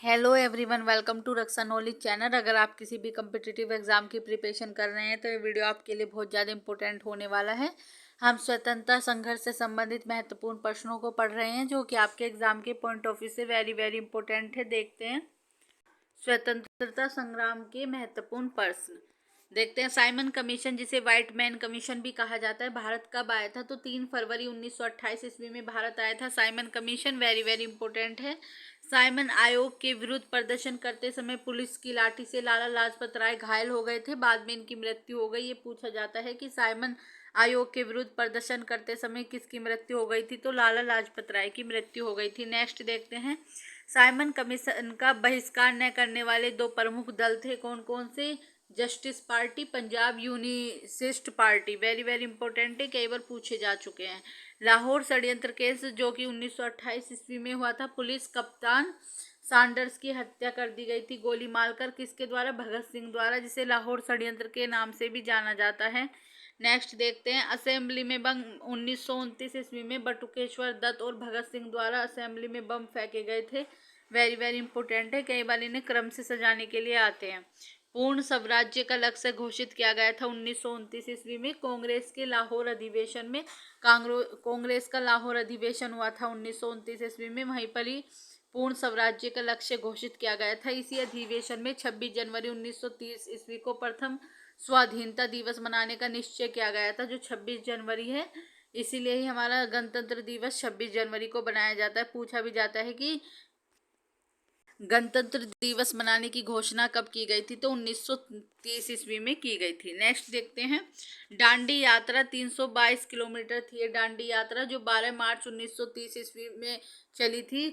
Hello everyone, welcome to Raksha knowledge channel. अगर आप किसी भी कम्पिटिटिव एग्जाम की प्रिपरेशन कर रहे हैं तो ये वीडियो आपके लिए बहुत ज़्यादा इंपॉर्टेंट होने वाला है। हम स्वतंत्रता संघर्ष से संबंधित महत्वपूर्ण प्रश्नों को पढ़ रहे हैं जो कि आपके एग्जाम के पॉइंट ऑफ व्यू से वेरी वेरी इंपॉर्टेंट है। देखते हैं स्वतंत्रता संग्राम के महत्वपूर्ण प्रश्न। देखते हैं साइमन कमीशन, जिसे व्हाइट मैन कमीशन भी कहा जाता है, भारत कब आया था? तो 3 फरवरी 1928 ईस्वी में भारत आया था Simon commission. Very very important है। साइमन आयोग के विरुद्ध प्रदर्शन करते समय पुलिस की लाठी से लाला लाजपत राय घायल हो गए थे, बाद में इनकी मृत्यु हो गई। ये पूछा जाता है कि साइमन आयोग के विरुद्ध प्रदर्शन करते समय किसकी मृत्यु हो गई थी? तो लाला लाजपत राय की मृत्यु हो गई थी। नेक्स्ट देखते हैं साइमन कमीशन का बहिष्कार न करने वाले 2 प्रमुख दल थे, कौन कौन से? Justice party, Punjab UNISIST party. Very very important है, कई बार पूछे जा चुके हैं। लाहौर षड्यंत्र केस जो कि 1928 ईस्वी में हुआ था, पुलिस कप्तान सैंडर्स की हत्या कर दी गई थी गोली मारकर, किसके द्वारा? भगत सिंह द्वारा, जिसे लाहौर षड्यंत्र के नाम से भी जाना जाता है। नेक्स्ट देखते हैं असेंबली में बम 1929 ईस्वी में बटुकेश्वर दत्त और भगत सिंह द्वारा असेंबली में बम फेंके गए थे। वेरी वेरी इंपॉर्टेंट है, कई बार इन्हें क्रम से सजाने के लिए आते हैं। पूर्ण स्वराज्य का लक्ष्य घोषित किया गया था 1929 ईस्वी में कांग्रेस के लाहौर अधिवेशन में। कांग्रेस का लाहौर अधिवेशन हुआ था 1929 ईस्वी में, वहीं पर ही पूर्ण स्वराज्य का लक्ष्य घोषित किया गया था। इसी अधिवेशन में 26 जनवरी 1930 ईस्वी को प्रथम स्वाधीनता दिवस मनाने का निश्चय किया गया था, जो 26 जनवरी है। इसीलिए ही हमारा गणतंत्र दिवस 26 जनवरी को बनाया जाता है। पूछा भी जाता है कि गणतंत्र दिवस मनाने की घोषणा कब की गई थी? तो 1930 ईस्वी में की गई थी। नेक्स्ट देखते हैं दांडी यात्रा 322 किलोमीटर थी। ये दांडी यात्रा जो 12 मार्च 1930 ईस्वी में चली थी।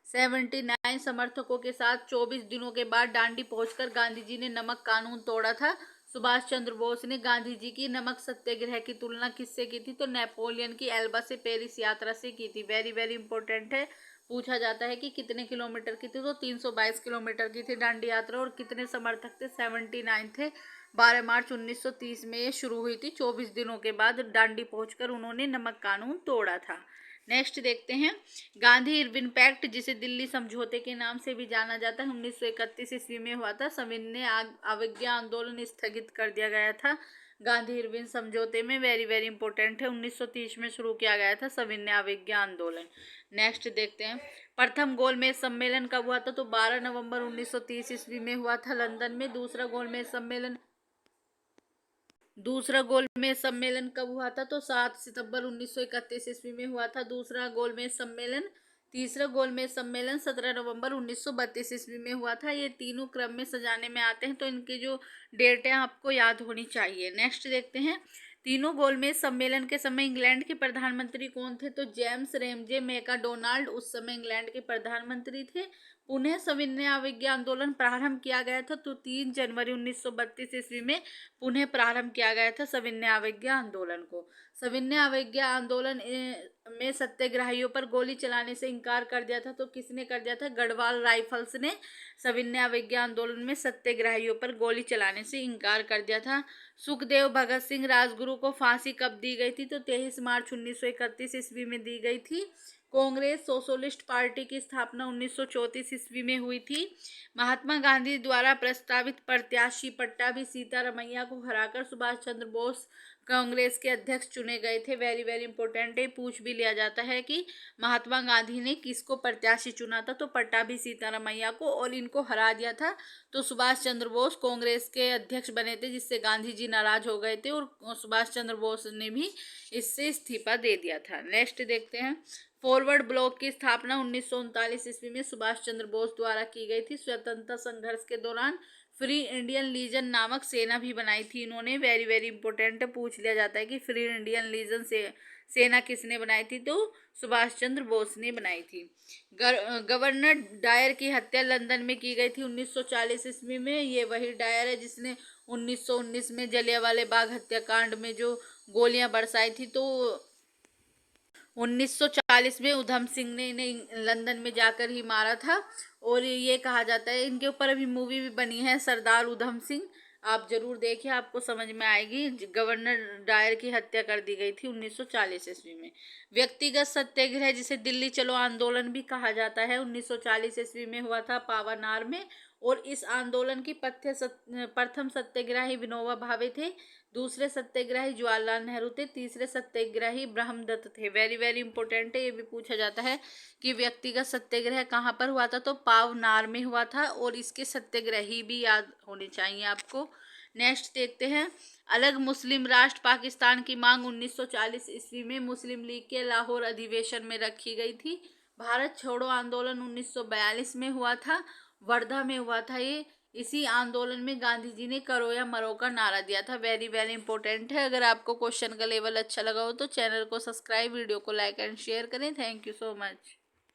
79 समर्थकों के साथ 24 दिनों के बाद दांडी पहुंचकर गांधी जी ने नमक कानून तोड़ा था। सुभाष चंद्र बोस ने गांधी जी की नमक सत्याग्रह की तुलना किससे की थी? तो नेपोलियन की एल्बा से पेरिस यात्रा से की थी। वेरी वेरी इंपॉर्टेंट है, पूछा जाता है कि कितने किलोमीटर की थी? तो 322 किलोमीटर की थी दांडी यात्रा। और कितने समर्थक थे? 79 थे। 12 मार्च 1930 में ये शुरू हुई थी। 24 दिनों के बाद दांडी पहुंचकर उन्होंने नमक कानून तोड़ा था। नेक्स्ट देखते हैं गांधी इरविन पैक्ट, जिसे दिल्ली समझौते के नाम से भी जाना जाता है, 1931 ईस्वी में हुआ था। सविनय अवज्ञा आंदोलन स्थगित कर दिया गया था गांधी इरविन समझौते में। वेरी वेरी इंपॉर्टेंट है, 1930 में शुरू किया गया था सविनय अवज्ञा आंदोलन। नेक्स्ट देखते हैं प्रथम गोलमेज सम्मेलन कब हुआ था? तो 12 नवंबर 1930 ईस्वी में हुआ था लंदन में। दूसरा गोलमेज सम्मेलन कब हुआ था? तो 7 सितंबर 1931 ईस्वी में हुआ था दूसरा गोलमेज सम्मेलन। तीसरा गोलमेज सम्मेलन 17 नवंबर 1932 ईस्वी में हुआ था। ये तीनों क्रम में सजाने में आते हैं, तो इनकी जो डेट है आपको याद होनी चाहिए। नेक्स्ट देखते हैं तीनों गोलमेज सम्मेलन के समय इंग्लैंड के प्रधानमंत्री कौन थे? तो जेम्स रेमजे मैकडोनाल्ड उस समय इंग्लैंड के प्रधानमंत्री थे। पुनः सविनय अवज्ञा आंदोलन प्रारंभ किया गया था, तो 3 जनवरी 1932 ईस्वी में पुनः प्रारंभ किया गया था सविनय अवज्ञा आंदोलन को। सविनय अवज्ञा आंदोलन में सत्याग्रहियों पर गोली चलाने से इनकार कर दिया था, तो किसने कर दिया था? गढ़वाल राइफल्स ने सविनय अवज्ञा आंदोलन में सत्याग्रहियों पर गोली चलाने से इनकार कर दिया था। सुखदेव भगत सिंह राजगुरु को फांसी कब दी गई थी? तो 23 मार्च 1931 ईस्वी में दी गई थी। कांग्रेस सोशलिस्ट पार्टी की स्थापना 1934 ईस्वी में हुई थी। महात्मा गांधी द्वारा प्रस्तावित प्रत्याशी पट्टाभी सीतारमैया को हराकर सुभाष चंद्र बोस कांग्रेस के अध्यक्ष चुने गए थे। वेरी वेरी इंपॉर्टेंट है, पूछ भी लिया जाता है कि महात्मा गांधी ने किसको प्रत्याशी चुना था? तो पट्टाभी सीतारमैया को, और इनको हरा दिया था तो सुभाष चंद्र बोस कांग्रेस के अध्यक्ष बने थे, जिससे गांधी जी नाराज हो गए थे और सुभाष चंद्र बोस ने भी इससे इस्तीफा दे दिया था। नेक्स्ट देखते हैं फॉरवर्ड ब्लॉक की स्थापना 1939 ईस्वी में सुभाष चंद्र बोस द्वारा की गई थी। स्वतंत्रता संघर्ष के दौरान फ्री इंडियन लीजन नामक सेना भी बनाई थी इन्होंने। वेरी वेरी इंपॉर्टेंट है, पूछ लिया जाता है कि फ्री इंडियन लीजन से सेना किसने बनाई थी? तो सुभाष चंद्र बोस ने बनाई थी। गवर्नर डायर की हत्या लंदन में की गई थी 1940 ईस्वी में। ये वही डायर है जिसने 1919 में जलियांवाला बाग हत्याकांड में जो गोलियां बरसाई थी। तो 1940 में उधम सिंह ने इन्हें लंदन में जाकर ही मारा था। और ये कहा जाता है, इनके ऊपर अभी मूवी भी बनी है सरदार उधम सिंह, आप जरूर देखिए, आपको समझ में आएगी। गवर्नर डायर की हत्या कर दी गई थी 1940 ईस्वी में। व्यक्तिगत सत्याग्रह, जिसे दिल्ली चलो आंदोलन भी कहा जाता है, 1940 ईस्वी में हुआ था पावानार में। और इस आंदोलन की प्रथम सत्याग्रही विनोबा भावे थे। दूसरे सत्याग्रही जवाहरलाल नेहरू थे। तीसरे सत्याग्रही ब्रह्मदत्त थे। वेरी वेरी इंपॉर्टेंट है, ये भी पूछा जाता है कि व्यक्तिगत सत्याग्रह कहाँ पर हुआ था, तो पावनार में हुआ था। और इसके सत्याग्रही भी याद होने चाहिए आपको। नेक्स्ट देखते हैं, अलग मुस्लिम राष्ट्र पाकिस्तान की मांग 1940 ईस्वी में मुस्लिम लीग के लाहौर अधिवेशन में रखी गई थी। भारत छोड़ो आंदोलन 1942 में हुआ था, वर्धा में हुआ था ये। इसी आंदोलन में गांधी जी ने करो या मरो का नारा दिया था। वेरी वेरी इंपॉर्टेंट है। अगर आपको क्वेश्चन का लेवल अच्छा लगा हो तो चैनल को सब्सक्राइब, वीडियो को लाइक एंड शेयर करें। Thank you so much.